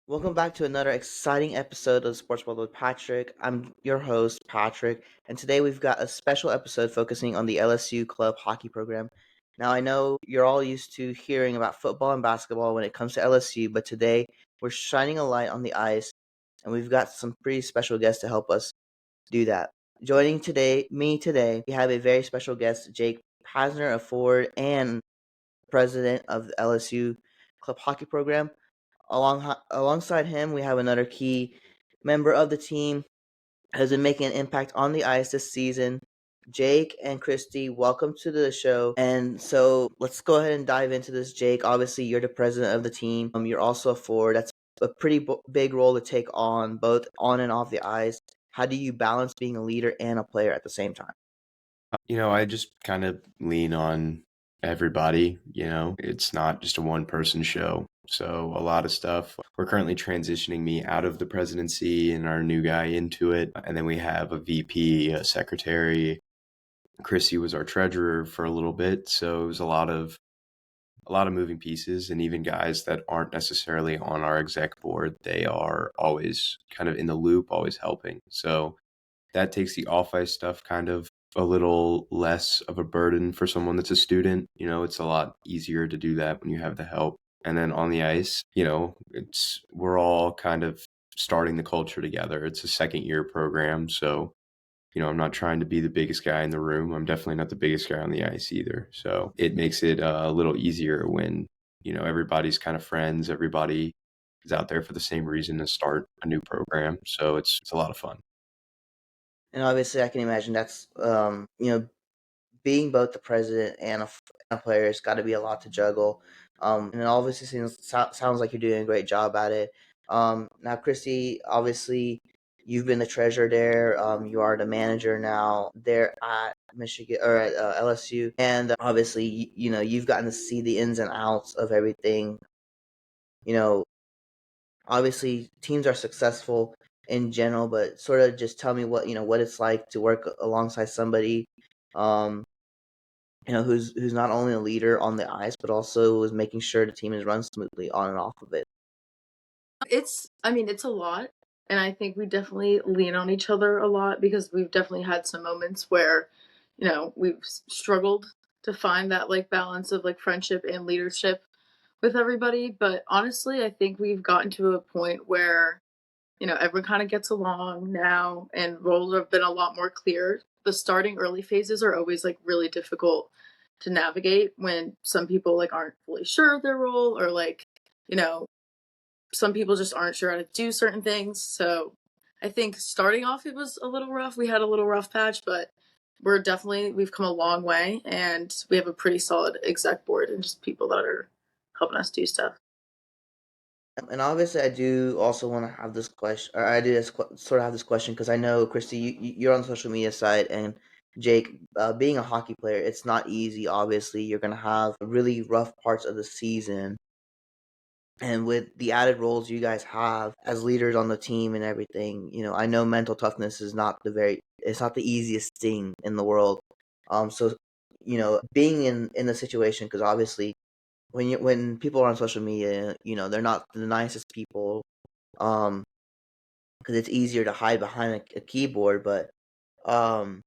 Welcome back to another exciting episode of Sports World with Patrick. I'm your host, Patrick, and today we've got a special episode focusing on the LSU club hockey program. Now, I know you're all used to hearing about football and basketball when it comes to LSU, but today we're shining a light on the ice, and we've got some pretty special guests to help us do that. Joining me today, we have a very special guest, Jake Pazner, a forward and president of the LSU club hockey program. Alongside him, we have another key member of the team has been making an impact on the ice this season. Jake and Christy, welcome to the show. And so let's go ahead and dive into this. Jake, obviously, you're the president of the team. You're also a forward. That's a pretty big role to take on, both on and off the ice. How do you balance being a leader and a player at the same time? I just kind of lean on everybody. It's not just a one person show. So a lot of stuff. We're currently transitioning me out of the presidency and our new guy into it. And then we have a VP, a secretary. Chrissy was our treasurer for a little bit. So it was a lot of moving pieces, and even guys that aren't necessarily on our exec board, they are always kind of in the loop, always helping. So that takes the off ice stuff kind of a little less of a burden for someone that's a student. It's a lot easier to do that when you have the help. And then on the ice, we're all kind of starting the culture together. It's a second year program, so I'm not trying to be the biggest guy in the room. I'm definitely not the biggest guy on the ice either. So it makes it a little easier when everybody's kind of friends. Everybody is out there for the same reason to start a new program. So it's a lot of fun. And obviously, I can imagine that's being both the president and a player, it's got to be a lot to juggle. And it obviously sounds like you're doing a great job at it. Now, Christy, obviously, you've been the treasurer there. You are the manager now there at Michigan or at LSU, and obviously, you've gotten to see the ins and outs of everything. You know, obviously, teams are successful in general, but sort of just tell me what it's like to work alongside somebody. Um, who's not only a leader on the ice, but also is making sure the team is run smoothly on and off of it. It's a lot. And I think we definitely lean on each other a lot because we've definitely had some moments where, we've struggled to find that like balance of like friendship and leadership with everybody. But honestly, I think we've gotten to a point where, everyone kind of gets along now and roles have been a lot more clear. The starting early phases are always like really difficult to navigate when some people like aren't fully sure of their role or like, you know, some people just aren't sure how to do certain things. So I think starting off it was a little rough. We had a little rough patch, but we've come a long way and we have a pretty solid exec board and just people that are helping us do stuff. And obviously, I do also want to have this question, or I do sort of have this question because I know Christy, you're on the social media side, and Jake, being a hockey player, it's not easy. Obviously, you're gonna have really rough parts of the season, and with the added roles you guys have as leaders on the team and everything, I know mental toughness is not it's not the easiest thing in the world. So being in the situation, because obviously when people are on social media, they're not the nicest people, um, because it's easier to hide behind a keyboard. But um,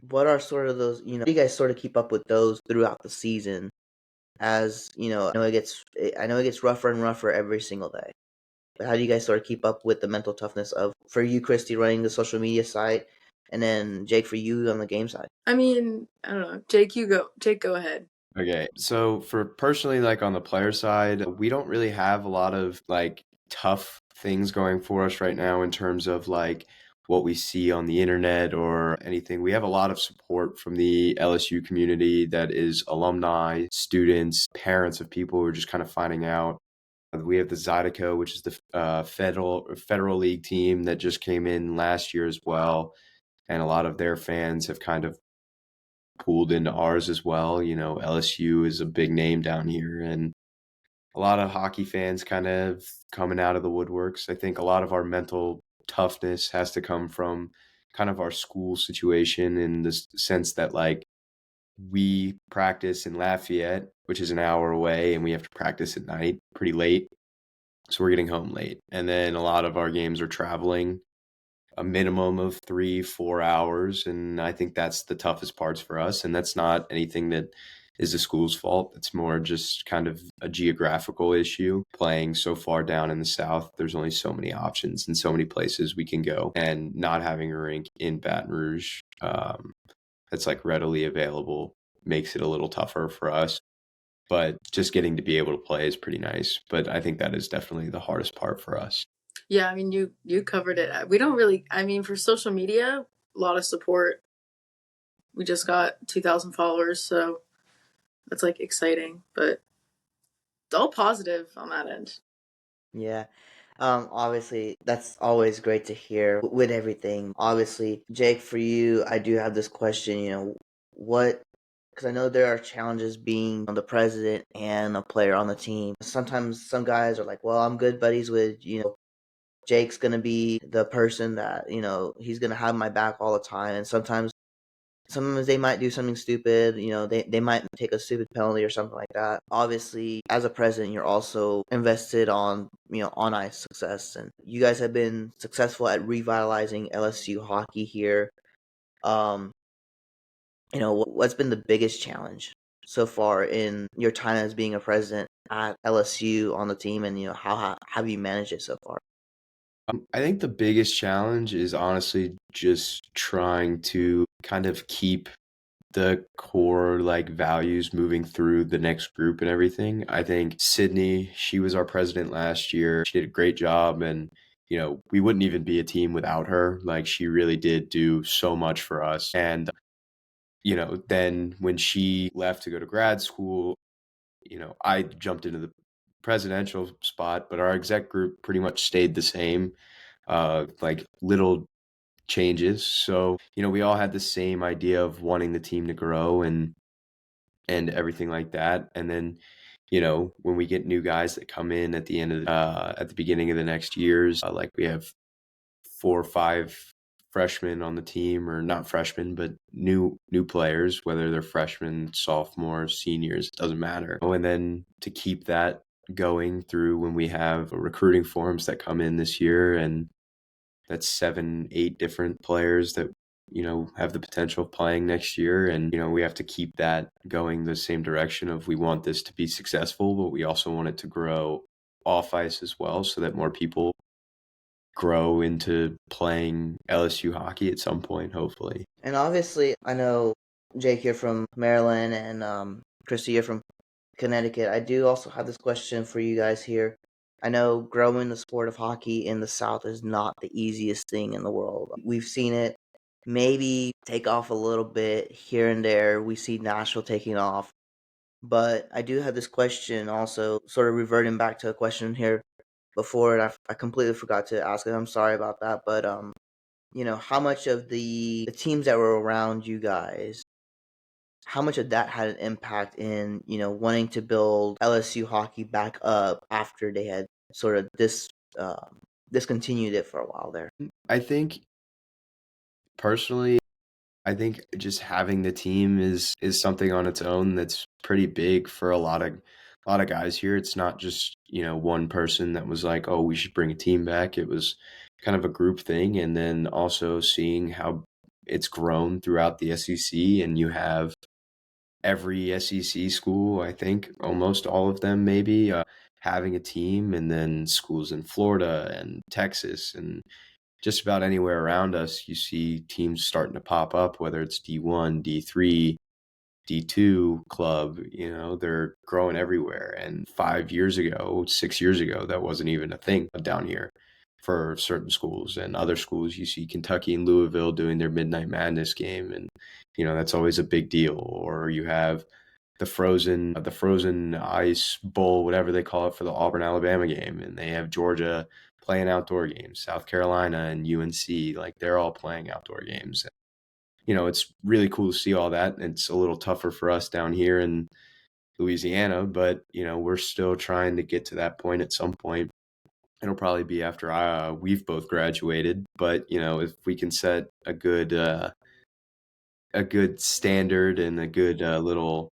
what are sort of those? How do you guys sort of keep up with those throughout the season? As I know it gets rougher and rougher every single day. But how do you guys sort of keep up with the mental toughness of, for you, Christy, running the social media side, and then Jake, for you on the game side? I don't know. Jake, you go. Jake, go ahead. Okay. So for personally, like on the player side, we don't really have a lot of like tough things going for us right now in terms of like what we see on the internet or anything. We have a lot of support from the LSU community that is alumni, students, parents of people who are just kind of finding out. We have the Zydeco, which is the federal league team that just came in last year as well, and a lot of their fans have kind of pooled into ours as well. LSU is a big name down here, and a lot of hockey fans kind of coming out of the woodworks. I think a lot of our mental toughness has to come from kind of our school situation in the sense that, like, we practice in Lafayette, which is an hour away, and we have to practice at night pretty late. So we're getting home late. And then a lot of our games are traveling a minimum of 3-4 hours. And I think that's the toughest parts for us. And that's not anything that is the school's fault. It's more just kind of a geographical issue. Playing so far down in the South, there's only so many options and so many places we can go. And not having a rink in Baton Rouge that's like readily available makes it a little tougher for us. But just getting to be able to play is pretty nice. But I think that is definitely the hardest part for us. Yeah, I mean, you covered it. We don't really, I mean, for social media, a lot of support. We just got 2,000 followers, so that's like exciting, but it's all positive on that end. Yeah. Obviously, that's always great to hear with everything. Obviously, Jake, for you, I do have this question, what, because I know there are challenges being the president and a player on the team. Sometimes some guys are like, well, I'm good buddies with, Jake's going to be the person that, he's going to have my back all the time. And sometimes they might do something stupid, they might take a stupid penalty or something like that. Obviously, as a president, you're also invested on, on ice success. And you guys have been successful at revitalizing LSU hockey here. Um, what's been the biggest challenge so far in your time as being a president at LSU on the team, and how have you managed it so far? I think the biggest challenge is honestly just trying to kind of keep the core like values moving through the next group and everything. I think Sydney, she was our president last year. She did a great job, and we wouldn't even be a team without her. Like, she really did do so much for us. And then when she left to go to grad school, I jumped into the presidential spot, but our exec group pretty much stayed the same. Like, little changes. So, we all had the same idea of wanting the team to grow and everything like that. And then, when we get new guys that come in at the end of at the beginning of the next years, like we have 4 or 5 freshmen on the team, or not freshmen, but new players, whether they're freshmen, sophomores, seniors, it doesn't matter. Oh, and then to keep that going through when we have recruiting forums that come in this year, and that's 7, 8 different players that have the potential of playing next year. And we have to keep that going the same direction of, we want this to be successful, but we also want it to grow off ice as well, so that more people grow into playing LSU hockey at some point, hopefully. And obviously, I know, Jake, you're from Maryland, and Chrissy, you're from Connecticut. I do also have this question for you guys here. I know growing the sport of hockey in the South is not the easiest thing in the world. We've seen it maybe take off a little bit here and there. We see Nashville taking off. But I do have this question also, sort of reverting back to a question here before, and I completely forgot to ask it. I'm sorry about that. But, how much of the teams that were around you guys, how much of that had an impact in, wanting to build LSU hockey back up after they had sort of discontinued it for a while there? I think personally, I think just having the team is something on its own that's pretty big for a lot of guys here. It's not just, one person that was like, oh, we should bring a team back. It was kind of a group thing. And then also seeing how it's grown throughout the SEC, and you have every SEC school, I think almost all of them maybe, having a team, and then schools in Florida and Texas and just about anywhere around us, you see teams starting to pop up, whether it's D1, D3, D2 club, they're growing everywhere. And 5 years ago, 6 years ago, that wasn't even a thing down here for certain schools. And other schools, you see Kentucky and Louisville doing their Midnight Madness game, and that's always a big deal. Or you have the frozen ice bowl, whatever they call it, for the Auburn Alabama game, and they have Georgia playing outdoor games, South Carolina and UNC, like they're all playing outdoor games. It's really cool to see all that. It's a little tougher for us down here in Louisiana, but we're still trying to get to that point at some point. It'll probably be after we've both graduated, but if we can set a good standard and a good little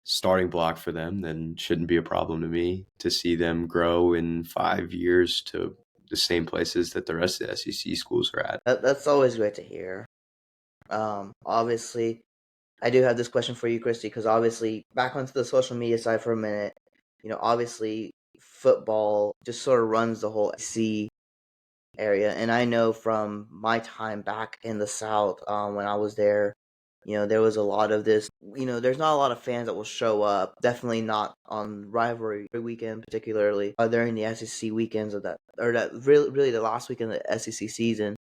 starting block for them, then shouldn't be a problem to me to see them grow in 5 years to the same places that the rest of the SEC schools are at. That's always great to hear. Obviously, I do have this question for you, Christy, because obviously, back onto the social media side for a minute, obviously, football just sort of runs the whole SEC area, and I know from my time back in the South, when I was there, there was a lot of this. There's not a lot of fans that will show up. Definitely not on rivalry weekend, particularly during the SEC weekends of that, or that really the last weekend of the SEC season.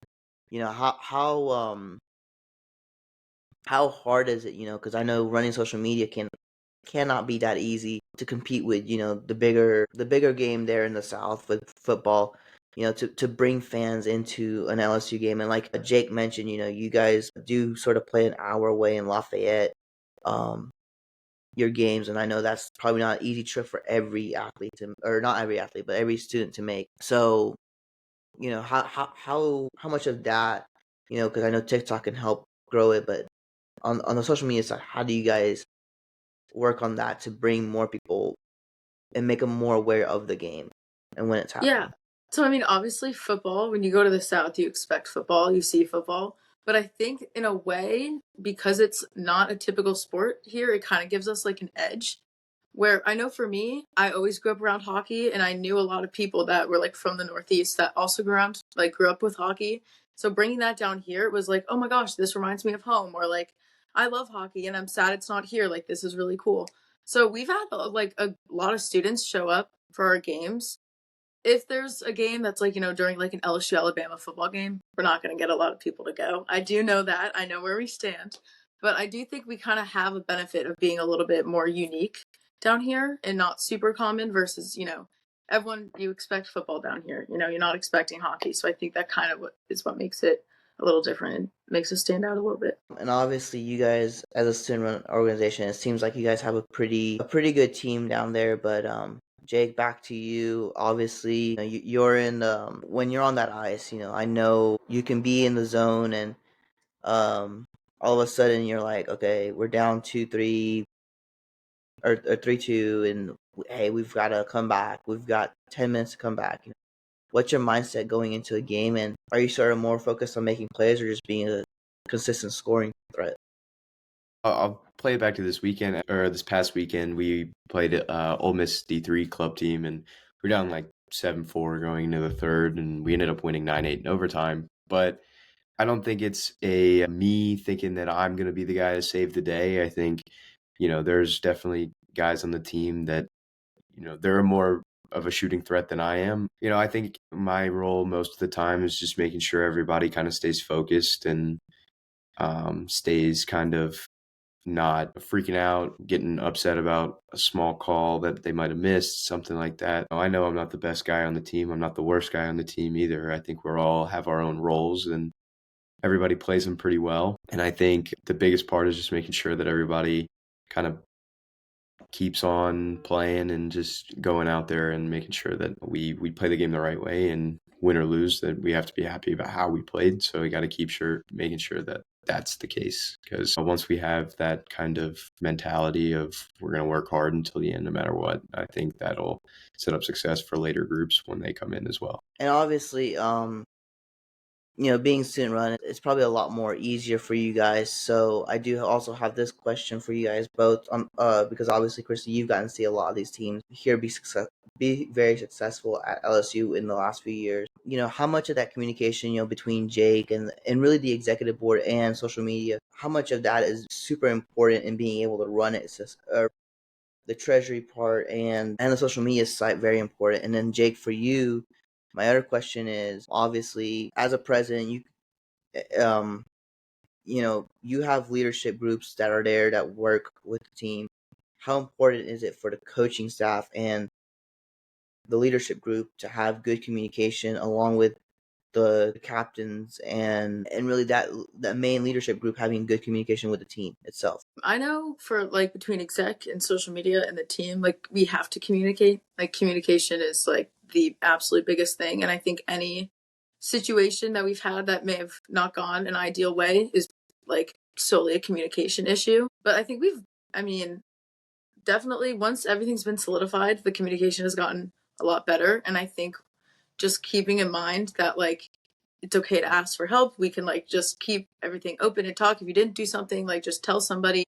How hard is it? Because I know running social media cannot be that easy to compete with. The bigger game there in the South with football. To bring fans into an LSU game, and like Jake mentioned, you guys do sort of play an hour away in Lafayette. Um, your games, and I know that's probably not an easy trip for every athlete or not every athlete, but every student to make. So, how much of that, because I know TikTok can help grow it, but on the social media side, how do you guys work on that to bring more people and make them more aware of the game and when it's happening? Yeah. So, I mean, obviously, football, when you go to the South, you expect football, you see football. But I think, in a way, because it's not a typical sport here, it kind of gives us like an edge. Where I know for me, I always grew up around hockey, and I knew a lot of people that were like from the Northeast that also grew up with hockey. So bringing that down here, it was like, oh my gosh, this reminds me of home, or like, I love hockey and I'm sad it's not here. Like, this is really cool. So we've had like a lot of students show up for our games. If there's a game that's like, during like an LSU Alabama football game, we're not going to get a lot of people to go. I do know that. I know where we stand. But I do think we kind of have a benefit of being a little bit more unique down here and not super common versus, everyone, you expect football down here. You're not expecting hockey. So I think that kind of is what makes it a little different and makes us stand out a little bit. And obviously, you guys, as a student-run organization, it seems like you guys have a pretty good team down there. But Jake, back to you. Obviously, you're in when you're on that ice. I know you can be in the zone, and all of a sudden you're like, okay, we're down 2-3 or 3-2, and hey, we've got to come back. We've got 10 minutes to come back. What's your mindset going into a game, and are you sort of more focused on making plays or just being a consistent scoring threat? I'll play it back to this weekend or this past weekend. We played Ole Miss D3 club team, and we're down like 7-4 going into the third, and we ended up winning 9-8 in overtime. But I don't think it's a me thinking that I'm going to be the guy to save the day. I think, there's definitely guys on the team that, they're more of a shooting threat than I am. I think my role most of the time is just making sure everybody kind of stays focused and stays kind of not freaking out, getting upset about a small call that they might have missed, something like that. I know I'm not the best guy on the team. I'm not the worst guy on the team either. I think we're all have our own roles and everybody plays them pretty well. And I think the biggest part is just making sure that everybody kind of keeps on playing and just going out there and making sure that we play the game the right way, and win or lose, that we have to be happy about how we played. So we got to keep making sure that that's the case, because once we have that kind of mentality of we're going to work hard until the end no matter what, I think that'll set up success for later groups when they come in as well. And obviously, being student run, it's probably a lot more easier for you guys. So I do also have this question for you guys both. Because obviously, Christy, you've gotten to see a lot of these teams here be very successful at LSU in the last few years. How much of that communication, between Jake and really the executive board and social media, how much of that is super important in being able to run it? The treasury part and the social media site very important. And then Jake, for you, my other question is obviously as a president, um you have leadership groups that are there that work with the team. How important is it for the coaching staff and the leadership group to have good communication along with the captains and really that main leadership group having good communication with the team itself? I know for like between exec and social media and the team, like we have to communicate. Like communication is like the absolute biggest thing. And I think any situation that we've had that may have not gone an ideal way is like solely a communication issue. But I think I mean, definitely once everything's been solidified, the communication has gotten a lot better. And I think just keeping in mind that like it's okay to ask for help. We can like just keep everything open and talk. If you didn't do something, like just tell somebody.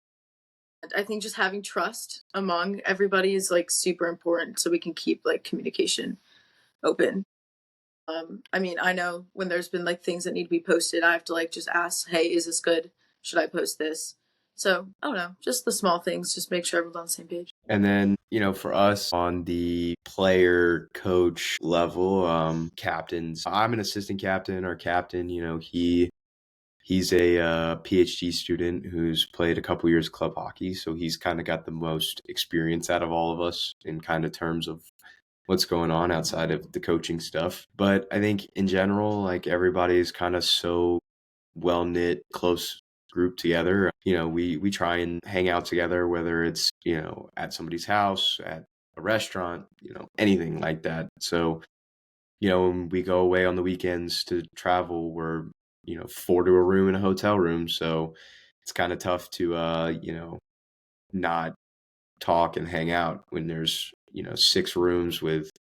And I think just having trust among everybody is like super important so we can keep like communication open. I mean, I know when there's been like things that need to be posted, I have to like just ask, hey, is this good? Should I post this? So I don't know, just the small things, just make sure everyone's on the same page. And then, for us on the player coach level, captains, I'm an assistant captain. Our captain, he's a PhD student who's played a couple years club hockey. So he's kind of got the most experience out of all of us in kind of terms of what's going on outside of the coaching stuff. But I think in general, like everybody is kind of so well knit, close group together. We try and hang out together, whether it's, at somebody's house, at a restaurant, anything like that. So, when we go away on the weekends to travel, we're, four to a room in a hotel room. So it's kind of tough to, not talk and hang out when there's, six rooms with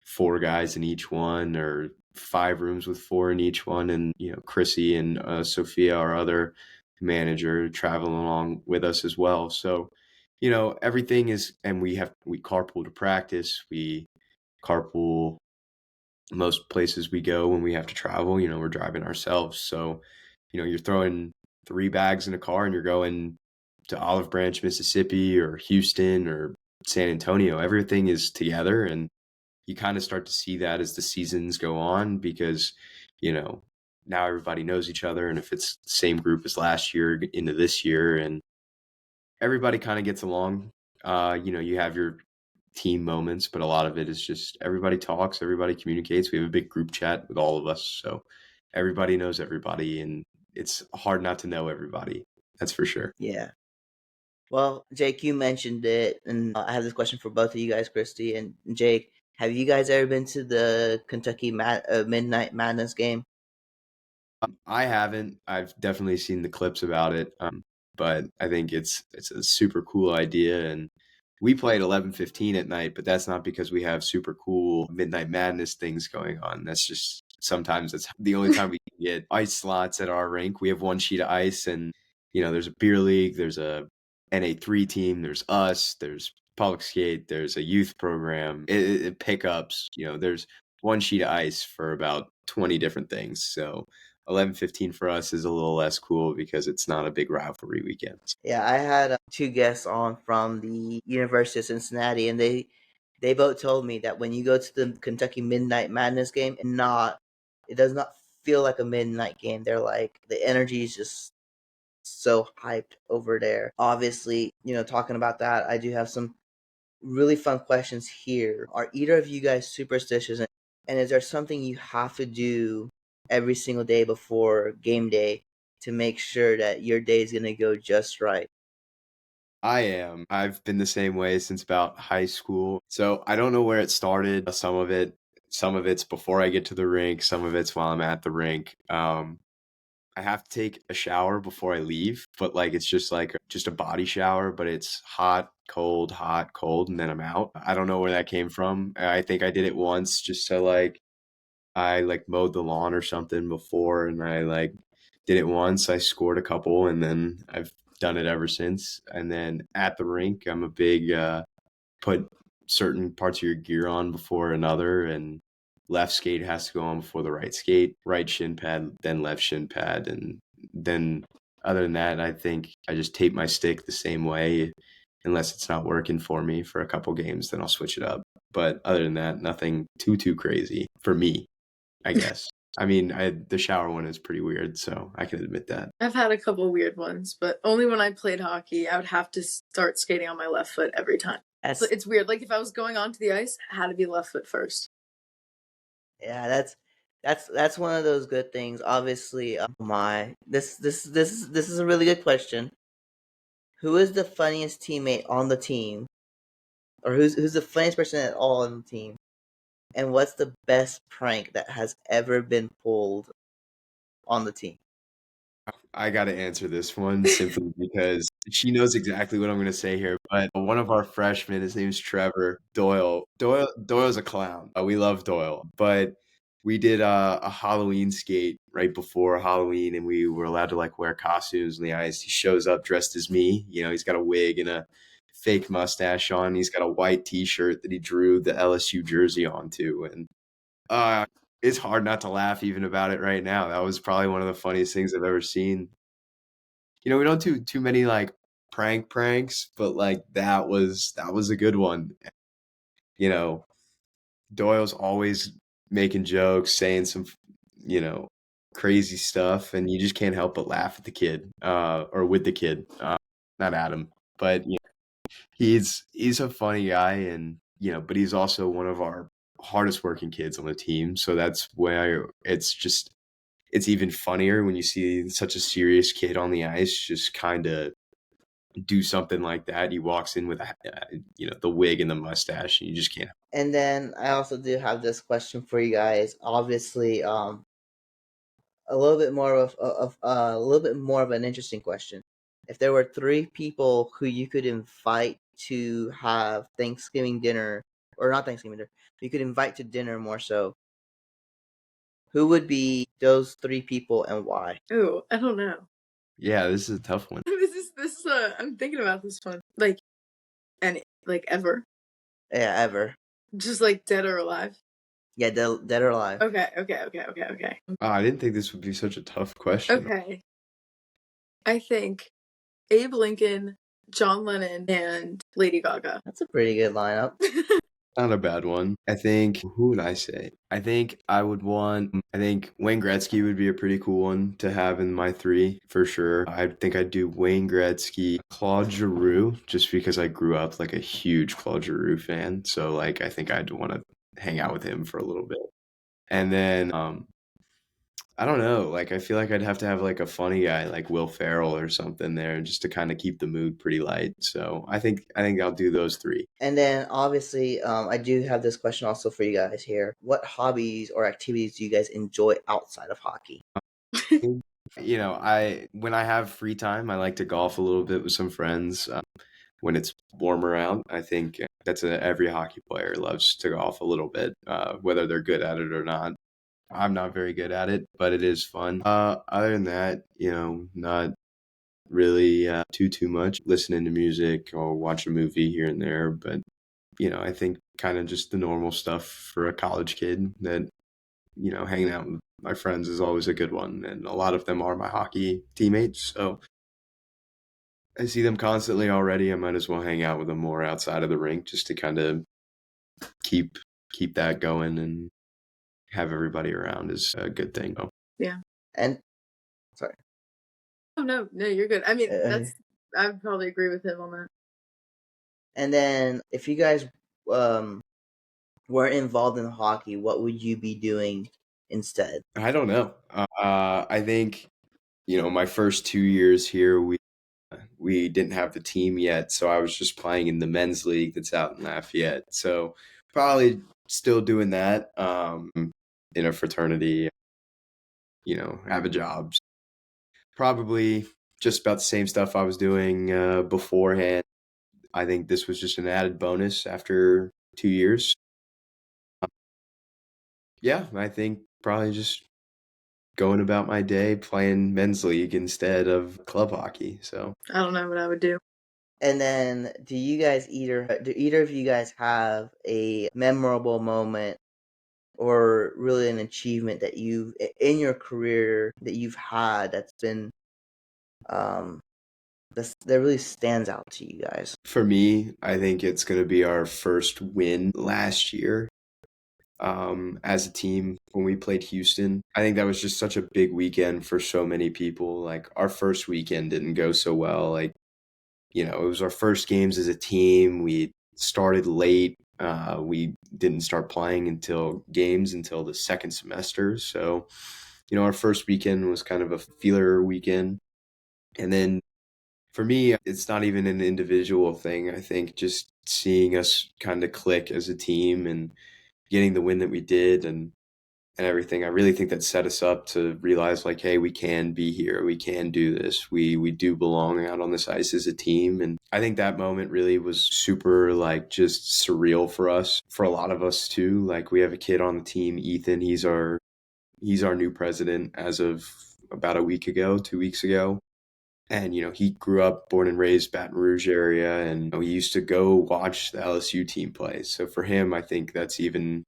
four guys in each one, or five rooms with four in each one. And, Chrissy and Sophia, our other manager, traveling along with us as well. So, everything is, and we carpool to practice. We carpool most places we go when we have to travel. We're driving ourselves. So, you're throwing 3 bags in a car and you're going to Olive Branch, Mississippi, or Houston, or San Antonio. Everything is together, and you kind of start to see that as the seasons go on, because, now everybody knows each other. And if it's the same group as last year into this year, and everybody kind of gets along, you have your team moments, but a lot of it is just everybody talks, everybody communicates. We have a big group chat with all of us. So everybody knows everybody, and it's hard not to know everybody. That's for sure. Yeah. Well, Jake, you mentioned it, and I have this question for both of you guys, Christy and Jake. Have you guys ever been to the Kentucky Midnight Madness game? I haven't. I've definitely seen the clips about it, but I think it's a super cool idea. And we play at 11:15 at night, but that's not because we have super cool Midnight Madness things going on. That's just sometimes that's the only time we can get ice slots at our rink. We have one sheet of ice, and there's a beer league, there's a NA3 team, there's us, there's public skate, there's a youth program, pickups. There's one sheet of ice for about 20 different things. So 11:15 for us is a little less cool because it's not a big rivalry weekend. Yeah, I had two guests on from the University of Cincinnati, and they both told me that when you go to the Kentucky Midnight Madness game, it does not feel like a midnight game. They're like the energy is just so hyped over there. Obviously, talking about that, I do have some really fun questions here. Are either of you guys superstitious? And is there something you have to do every single day before game day to make sure that your day is going to go just right? I am. I've been the same way since about high school. So I don't know where it started. Some of it's before I get to the rink. Some of it's while I'm at the rink. I have to take a shower before I leave, but like it's just like just a body shower, but it's hot, cold, and then I'm out. I don't know where that came from. I think I did it once just to I like mowed the lawn or something before, and I like did it once. I scored a couple, and then I've done it ever since. And then at the rink, I'm a big put certain parts of your gear on before another, and left skate has to go on before the right skate, right shin pad, then left shin pad. And then other than that, I think I just tape my stick the same way, unless it's not working for me for a couple games, then I'll switch it up. But other than that, nothing too crazy for me, I guess. I mean, the shower one is pretty weird, so I can admit that. I've had a couple weird ones, but only when I played hockey, I would have to start skating on my left foot every time. It's weird. Like if I was going onto the ice, it had to be left foot first. Yeah, that's one of those good things. Obviously, this is a really good question. Who is the funniest teammate on the team, or who's the funniest person at all on the team? And what's the best prank that has ever been pulled on the team? I got to answer this one simply because she knows exactly what I'm going to say here. But one of our freshmen, his name's Trevor Doyle. Doyle's a clown. We love Doyle, but we did a Halloween skate right before Halloween, and we were allowed to like wear costumes on the ice. He shows up dressed as me. You know, he's got a wig and a fake mustache on. He's got a white T-shirt that he drew the LSU jersey onto, and uh, it's hard not to laugh even about it right now. That was probably one of the funniest things I've ever seen. You know, we don't do too many like pranks, but like that was a good one. You know, Doyle's always making jokes, saying some, you know, crazy stuff, and you just can't help but laugh at the kid, or with the kid, not at him, but you know, he's a funny guy, and you know, but he's also one of our hardest working kids on the team. So that's where it's even funnier when you see such a serious kid on the ice just kind of do something like that. He walks in with you know, the wig and the mustache, and you just can't. And then I also do have this question for you guys. Obviously, a little bit more of a little bit more of an interesting question. If there were three people who you could invite to have Thanksgiving dinner, or not Thanksgiving dinner, you could invite to dinner more so, who would be those three people and why? Ooh, I don't know. Yeah, this is a tough one. This I'm thinking about this one. Like, and like ever. Yeah, ever. Just like dead or alive. Yeah, dead or alive. Okay. I didn't think this would be such a tough question. Okay. I think Abe Lincoln, John Lennon, and Lady Gaga. That's a pretty good lineup. Not a bad one. I think, who would I say? I think Wayne Gretzky would be a pretty cool one to have in my three for sure. I think I'd do Wayne Gretzky, Claude Giroux, just because I grew up like a huge Claude Giroux fan. So like I think I'd want to hang out with him for a little bit. And then I don't know, like I feel like I'd have to have like a funny guy like Will Ferrell or something there just to kind of keep the mood pretty light. So I think I'll do those three. And then obviously, I do have this question also for you guys here. What hobbies or activities do you guys enjoy outside of hockey? You know, when I have free time, I like to golf a little bit with some friends. When it's warmer out, I think every hockey player loves to golf a little bit, whether they're good at it or not. I'm not very good at it, but it is fun. Other than that, you know, not really too much. Listening to music or watch a movie here and there, but you know, I think kind of just the normal stuff for a college kid that, you know, hanging out with my friends is always a good one. And a lot of them are my hockey teammates. So I see them constantly already. I might as well hang out with them more outside of the rink just to kind of keep keep that going and have everybody around is a good thing. Oh. Yeah. And sorry. Oh no, you're good. I mean, Uh, I would probably agree with him on that. And then if you guys um weren't involved in hockey, what would you be doing instead? I don't know. I think, you know, my first 2 years here, we didn't have the team yet, so I was just playing in the men's league that's out in Lafayette. So probably still doing that in a fraternity, you know, have a job. Probably just about the same stuff I was doing beforehand. I think this was just an added bonus after 2 years. Yeah, I think probably just going about my day playing men's league instead of club hockey. So I don't know what I would do. And then do either of you guys have a memorable moment or really an achievement that you've in your career that you've had that's been um that really stands out to you guys? for me, I think it's going to be our first win last year as a team when we played Houston. I think that was just such a big weekend for so many people. Like our first weekend didn't go so well. Like, you know, it was our first games as a team. We started late. We didn't start playing until the second semester. So, you know, our first weekend was kind of a feeler weekend. And then for me, it's not even an individual thing. I think just seeing us kind of click as a team and getting the win that we did, and and everything. I really think that set us up to realize like, hey, we can be here. We can do this. We do belong out on this ice as a team. And I think that moment really was super like just surreal for us, for a lot of us too. Like we have a kid on the team, Ethan. He's our new president as of about a week ago, 2 weeks ago. And, he grew up, born and raised Baton Rouge area, and he used to go watch the LSU team play. So for him, I think that's even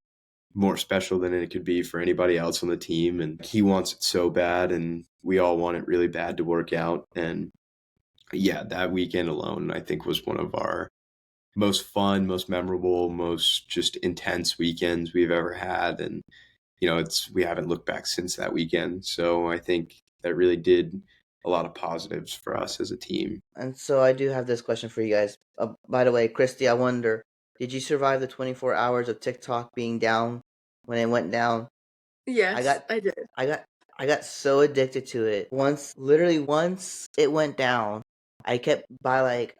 more special than it could be for anybody else on the team. And he wants it so bad, and we all want it really bad to work out. And yeah, that weekend alone, I think, was one of our most fun, most memorable, most just intense weekends we've ever had. And, we haven't looked back since that weekend. So I think that really did a lot of positives for us as a team. And so I do have this question for you guys. By the way, Christy, I wonder, did you survive the 24 hours of TikTok being down when it went down? Yes, I did. I got so addicted to it. Literally once it went down, I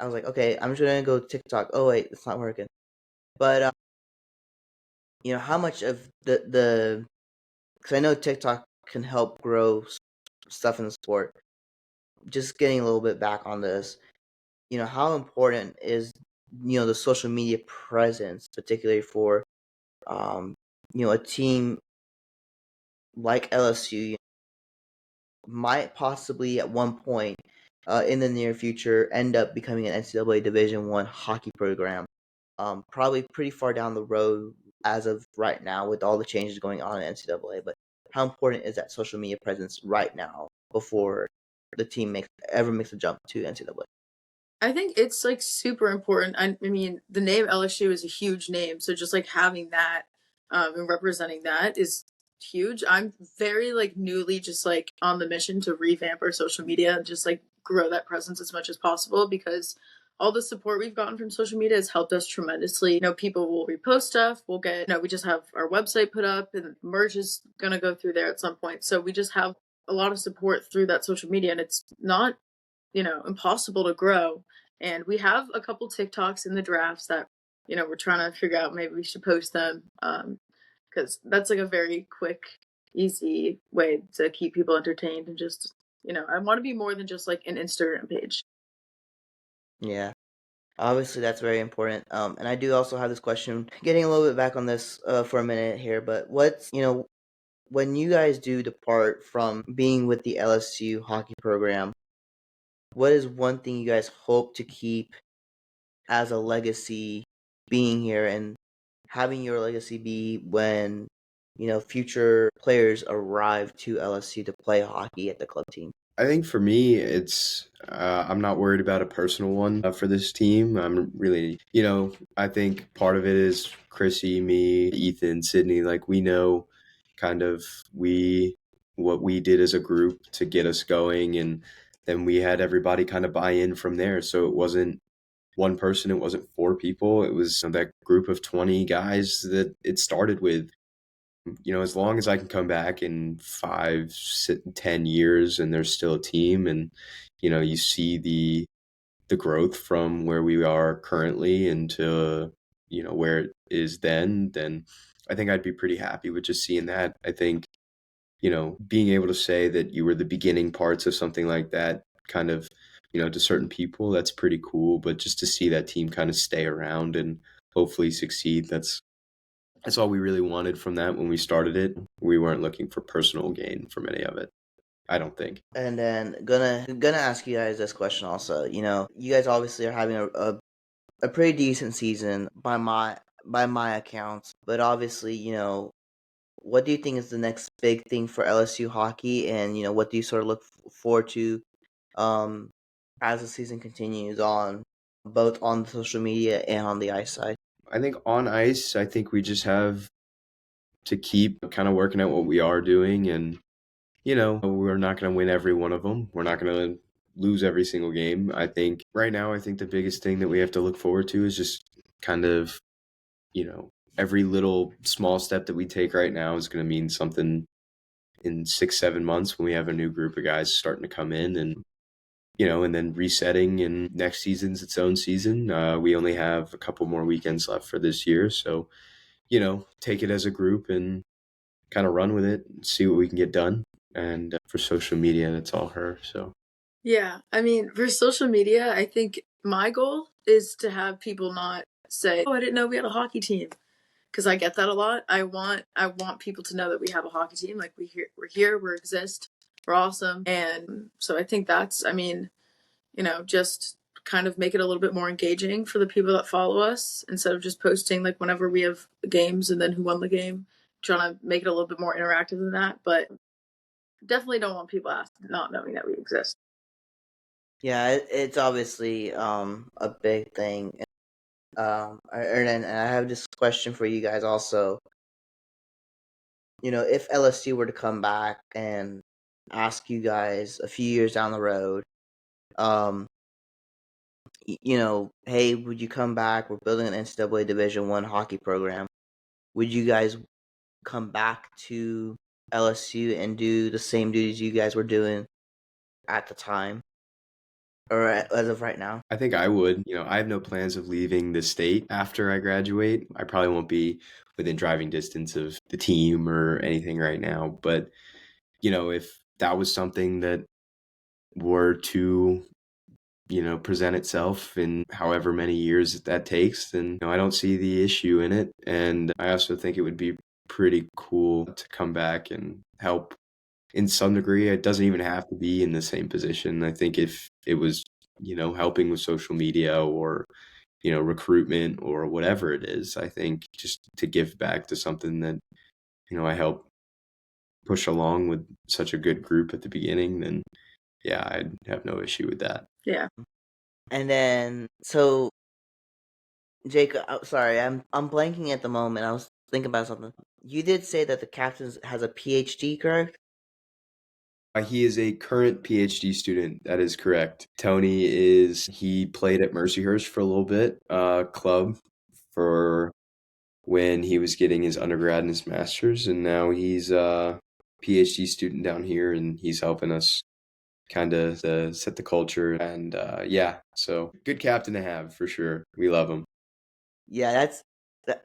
was like, okay, I'm just gonna go TikTok. Oh wait, it's not working. But how much of because I know TikTok can help grow stuff in the sport. Just getting a little bit back on this, how important is the social media presence, particularly for a team like LSU might possibly at one point in the near future end up becoming an NCAA Division I hockey program. Probably pretty far down the road as of right now with all the changes going on in NCAA. But how important is that social media presence right now before the team ever makes a jump to NCAA? I think it's like super important. I mean, the name LSU is a huge name, so just like having that and representing that is huge. I'm very like newly just like on the mission to revamp our social media and just like grow that presence as much as possible because all the support we've gotten from social media has helped us tremendously. People will repost stuff. We'll get, we just have our website put up and merch is going to go through there at some point. So we just have a lot of support through that social media and it's not impossible to grow. And we have a couple TikToks in the drafts that, we're trying to figure out maybe we should post them. Because that's like a very quick, easy way to keep people entertained and just, I want to be more than just like an Instagram page. Yeah. Obviously, that's very important. And I do also have this question, getting a little bit back on this for a minute here, but when you guys do depart from being with the LSU hockey program, what is one thing you guys hope to keep as a legacy being here and having your legacy be when, future players arrive to LSU to play hockey at the club team? I think for me, it's I'm not worried about a personal one for this team. I'm really, I think part of it is Chrissy, me, Ethan, Sydney. Like we know, kind of what we did as a group to get us going, and then we had everybody kind of buy in from there. So it wasn't one person, it wasn't four people. It was that group of 20 guys that it started with. As long as I can come back in 5, 10 years and there's still a team and, you see the growth from where we are currently into, where it is then I think I'd be pretty happy with just seeing that. I think, being able to say that you were the beginning parts of something like that kind of, to certain people, that's pretty cool. But just to see that team kind of stay around and hopefully succeed, that's all we really wanted from that when we started it. We weren't looking for personal gain from any of it, I don't think. And then gonna ask you guys this question also. You guys obviously are having a pretty decent season by my accounts, but obviously, what do you think is the next big thing for LSU hockey, and what do you sort of look forward to um, as the season continues on, both on the social media and on the ice side? I think on ice, I think we just have to keep kind of working at what we are doing. And, we're not going to win every one of them. We're not going to lose every single game. I think right now, I think the biggest thing that we have to look forward to is just kind of, every little small step that we take right now is going to mean something in 6, 7 months when we have a new group of guys starting to come in and then resetting, and next season's its own season. We only have a couple more weekends left for this year. So, take it as a group and, kind of run with it and see what we can get done. And for social media, that's all her. So Yeah, I mean, for social media, I think my goal is to have people not say, "Oh, I didn't know we had a hockey team," because I get that a lot. I want people to know that we have a hockey team. Like we're here, we exist, we're awesome, and so I think that's, I mean, just kind of make it a little bit more engaging for the people that follow us instead of just posting like whenever we have games and then who won the game. Trying to make it a little bit more interactive than that, but definitely don't want people not knowing that we exist. Yeah, it's obviously a big thing. And I have this question for you guys also. If LSU were to come back and ask you guys a few years down the road, um, hey, would you come back? We're building an NCAA Division I hockey program. Would you guys come back to LSU and do the same duties you guys were doing at the time, or as of right now? I think I would. I have no plans of leaving the state after I graduate. I probably won't be within driving distance of the team or anything right now. But, if that was something that were to, present itself in however many years that takes, then I don't see the issue in it. And I also think it would be pretty cool to come back and help in some degree. It doesn't even have to be in the same position. I think if it was, helping with social media or, recruitment or whatever it is, I think just to give back to something that, I helped push along with such a good group at the beginning, then yeah, I'd have no issue with that. Yeah. And then, so Jake, sorry, I'm blanking at the moment. I was thinking about something. You did say that the captain has a PhD, correct? He is a current PhD student. That is correct. Tony he played at Mercyhurst for a little bit, club for when he was getting his undergrad and his master's, and now he's a PhD student down here, and he's helping us kind of set the culture. And yeah, so good captain to have for sure. We love him. Yeah, that's that.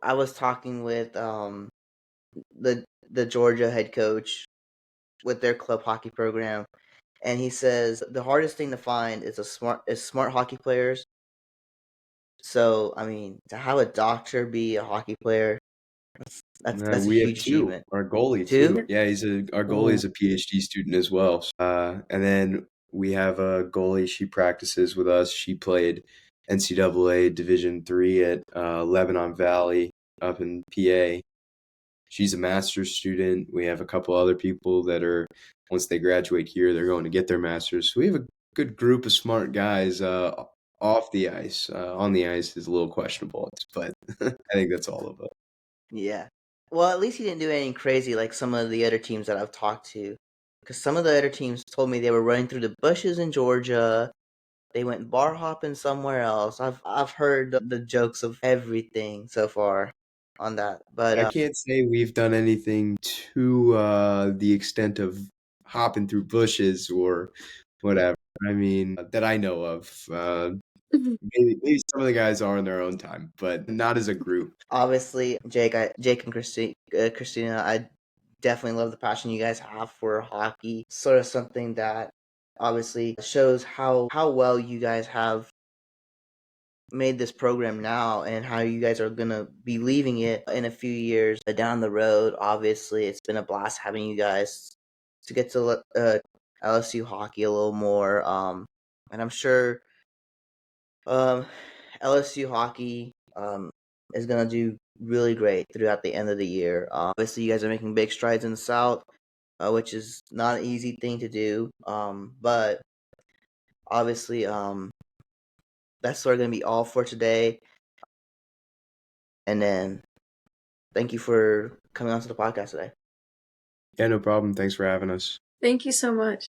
I was talking with the Georgia head coach with their club hockey program, and he says the hardest thing to find is smart hockey players. So I mean, to have a doctor be a hockey player, that's a We have huge two. achievement. Our goalie too. Two? Yeah, our goalie is a PhD student as well. And then we have a goalie. She practices with us. She played NCAA Division III at Lebanon Valley up in PA. She's a master's student. We have a couple other people that are, once they graduate here, they're going to get their master's. So we have a good group of smart guys off the ice. On the ice is a little questionable, but I think that's all of it. Yeah. Well, at least he didn't do anything crazy like some of the other teams that I've talked to. Because some of the other teams told me they were running through the bushes in Georgia. They went bar hopping somewhere else. I've heard the jokes of everything so far on that. But I can't say we've done anything to the extent of hopping through bushes or whatever. I mean, that I know of. Maybe some of the guys are in their own time, but not as a group. obviously, Jake and Christina, I definitely love the passion you guys have for hockey. Sort of something that obviously shows how well you guys have made this program now and how you guys are gonna be leaving it in a few years down the road. Obviously, it's been a blast having you guys to get to LSU hockey a little more. And I'm sure um, LSU hockey is gonna do really great throughout the end of the year. Obviously, you guys are making big strides in the South, which is not an easy thing to do. But obviously, that's sort of gonna be all for today. And then thank you for coming onto the podcast today. Yeah, no problem. Thanks for having us. Thank you so much.